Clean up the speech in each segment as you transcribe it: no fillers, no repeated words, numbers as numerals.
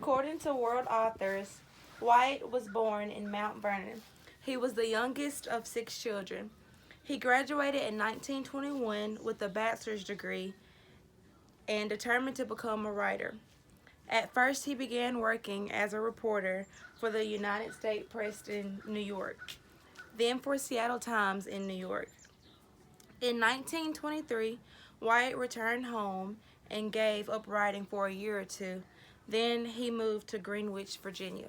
According to World Authors, White was born in Mount Vernon. He was the youngest of 6 children. He graduated in 1921 with a bachelor's degree and determined to become a writer. At first, he began working as a reporter for the United States Press in New York, then for Seattle Times in New York. In 1923, White returned home and gave up writing for a year or two. Then he moved to Greenwich, Virginia.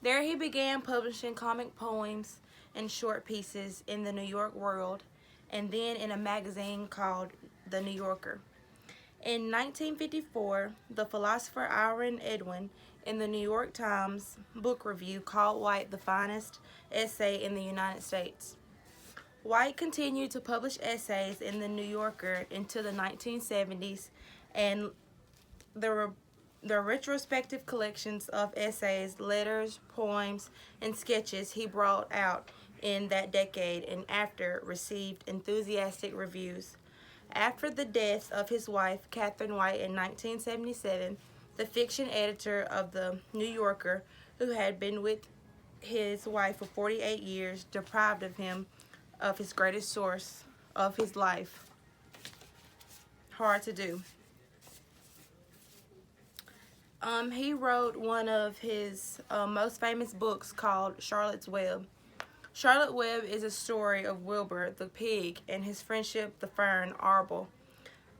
There he began publishing comic poems and short pieces in the New York World and then in a magazine called The New Yorker. In 1954, the philosopher Aaron Edwin in the New York Times book review called White the finest essay in the United States. White continued to publish essays in the New Yorker into the 1970s, and the retrospective collections of essays, letters, poems, and sketches he brought out in that decade and after received enthusiastic reviews. After the death of his wife, Catherine White, in 1977, the fiction editor of the New Yorker, who had been with his wife for 48 years, deprived of him of his greatest source of his life. Hard to do. He wrote one of his most famous books called Charlotte's Web. Charlotte Web is a story of Wilbur the pig and his friendship the fern Arbel,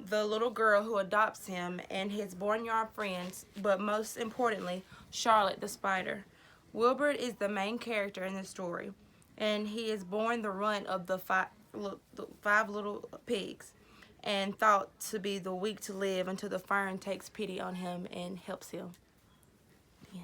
the little girl who adopts him, and his barnyard friends, but most importantly, Charlotte the spider. Wilbur is the main character in the story, and he is born the runt of the five little pigs and thought to be the weak to live until the fern takes pity on him and helps him. Yeah.